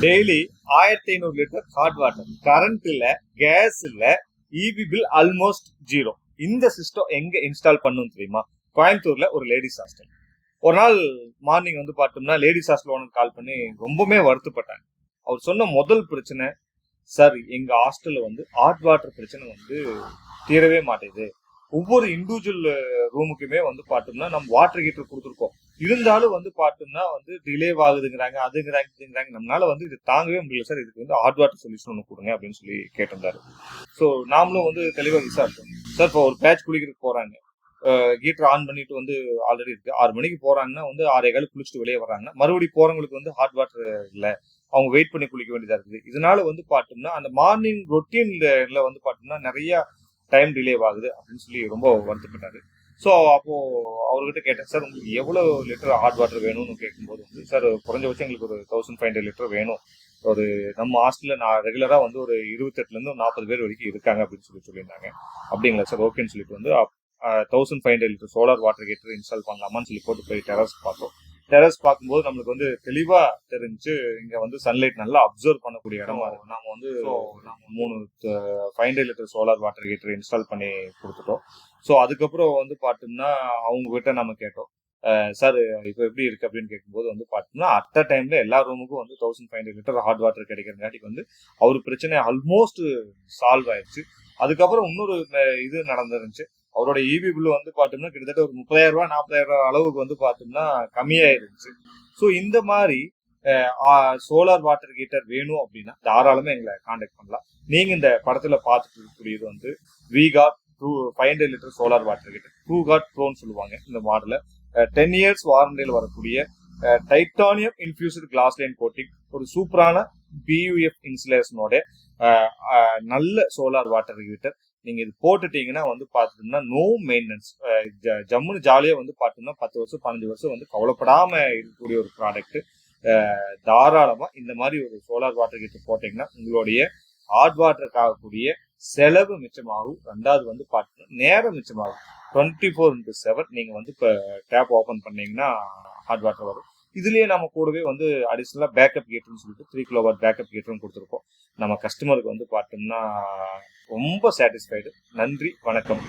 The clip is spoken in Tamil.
Daily 1500 litre hot water, current இல்ல, கேஸ் இல்ல, இபி பில் ஆல்மோஸ்ட் ஜீரோ. இந்த சிஸ்டம் எங்க இன்ஸ்டால் பண்ணணும் தெரியுமா? கோயம்புத்தூர்ல ஒரு லேடிஸ் ஹாஸ்டல். ஒரு நாள் மார்னிங் வந்து பார்த்தோம்னா லேடிஸ் ஹாஸ்டல் ஓனர் கால் பண்ணி ரொம்பவுமே வருத்தப்பட்டாங்க. அவர் சொன்ன முதல் பிரச்சனை, சார் எங்க ஹாஸ்டல்ல வந்து ஹாட் வாட்டர் பிரச்சனை வந்து தீரவே மாட்டேது. ஒவ்வொரு இண்டிவிஜுவல் ரூமுக்குமே வந்து பார்த்தோம்னா நம்ம வாட்டர் ஹீட்டர் கொடுத்துருக்கோம், இருந்தாலும் வந்து பார்த்தோம்னா வந்து டிலே ஆகுதுங்கிறாங்க, அதுங்கிறாங்க இதுங்கிறாங்க, நம்மளால வந்து இது தாங்கவே முடியல சார், இதுக்கு வந்து ஹாட் வாட்டர் சொல்யூஷன் ஒன்று கொடுங்க அப்படின்னு சொல்லி கேட்டிருந்தாரு. ஸோ நாமளும் வந்து தெளிவாக விசாரிச்சோம். சார் இப்போ ஒரு பேட்ச் குளிக்கிறதுக்கு போறாங்க, ஹீட்டர் ஆன் பண்ணிட்டு வந்து ஆல்ரெடி இருக்கு, 6 மணிக்கு போறாங்கன்னா வந்து 6:15 குளிச்சுட்டு வெளியே வர்றாங்கன்னா மறுபடியும் போறவங்களுக்கு வந்து ஹாட் வாட்டர் இல்லை, அவங்க வெயிட் பண்ணி குளிக்க வேண்டியதா இருக்குது. இதனால வந்து பார்த்தோம்னா அந்த மார்னிங் ரொட்டீன்ல வந்து பார்த்தோம்னா நிறைய டைம் டிலே ஆகுது அப்படின்னு சொல்லி ரொம்ப வருத்தப்பட்டாரு. ஸோ அப்போ அவர்கிட்ட கேட்டேன், சார் உங்களுக்கு எவ்வளோ லிட்டர் ஹாட் வாட்டர் வேணும்னு கேட்கும்போது வந்து, சார் குறைஞ்சபட்சம் எங்களுக்கு ஒரு 1500 லிட்டர் வேணும். ஒரு நம்ம ஹாஸ்டல்ல நான் ரெகுலரா வந்து ஒரு 28ல இருந்து 40 பேர் வரைக்கும் இருக்காங்க அப்படின்னு சொல்லியிருந்தாங்க. அப்படிங்களா சார், ஓகேன்னு சொல்லிட்டு வந்து 1500 litre solar water heater install பண்ணலாமான்னு சொல்லி போட்டு போய் டெரஸ் பார்த்தோம். டெரஸ் பார்க்கும்போது நம்மளுக்கு வந்து தெளிவா தெரிஞ்சு இங்க வந்து சன்லைட் நல்லா அப்சர்வ் பண்ணக்கூடிய இடமா இருக்கும். நாம வந்து 3 500 litre solar water heater install பண்ணி கொடுத்துட்டோம். ஸோ அதுக்கப்புறம் வந்து பார்த்தோம்னா அவங்க கிட்ட நம்ம கேட்டோம், சார் இப்போ எப்படி இருக்கு அப்படின்னு கேட்கும்போது வந்து பார்த்தோம்னா அட் அ டைம்ல எல்லா ரூமுக்கும் வந்து 1500 லிட்டர் ஹாட் வாட்டர் கிடைக்கிறங்காட்டிக்கு வந்து அவர் பிரச்சனை ஆல்மோஸ்ட் சால்வ் ஆயிடுச்சு. அதுக்கப்புறம் இன்னொரு இது நடந்துருந்துச்சு. அவரோட இபி பில் வந்து பார்த்தோம்னா கிட்டத்தட்ட ஒரு 30,000 ரூபாய் 40,000 ரூபாய் அளவுக்கு வந்து பார்த்தோம்னா கம்மியாயிருந்துச்சு. ஸோ இந்த மாதிரி சோலார் வாட்டர் ஹீட்டர் வேணும் அப்படின்னா தாராளமா எங்களை கான்டாக்ட் பண்ணலாம். நீங்க இந்த படத்துல பார்த்துட்டு இருக்கக்கூடியது வந்து V Guard 500 litre solar water heater, ட்ரூகாட் ப்ரோன்னு சொல்லுவாங்க இந்த மாடல. 10 இயர்ஸ் வாரண்டியில் வரக்கூடிய titanium infused glass line coating, ஒரு சூப்பரான பியூஎஃப் இன்சுலேஷனோட நல்ல சோலார் வாட்டர் ஹீட்டர். நீங்க இது போட்டுட்டீங்கன்னா வந்து பாத்தீங்கன்னா நோ மெயின்டெனன்ஸ், ஜம்முன்னு ஜாலியா வந்து பாத்தீங்கன்னா 10 வருஷம் 15 வருஷம் வந்து கவலைப்படாம இருக்கக்கூடிய ஒரு ப்ராடக்ட். தாராளமா இந்த மாதிரி ஒரு சோலார் வாட்டர் ஹீட்டர் போட்டீங்கன்னா உங்களுடைய ஹாட் வாட்டருக்கு ஆகக்கூடிய செலவு மிச்சமாகும். ரெண்டாவது வந்து பாத்தீங்கன்னா நேரம் மிச்சமாகும். 24/7 நீங்க வந்து இப்ப டேப் ஓபன் பண்ணீங்கன்னா ஹாட் வாட்டர் வரும். இதுலயே நம்ம கூடவே வந்து அடிஷனலா பேக்கப் ஹீட்டர்னு சொல்லிட்டு 3 kW பேக்கப் ஹீட்டரும் கொடுத்துருக்கோம். நம்ம கஸ்டமருக்கு வந்து பார்த்தோம்னா ரொம்ப சாட்டிஸ்ஃபைடு. நன்றி, வணக்கம்.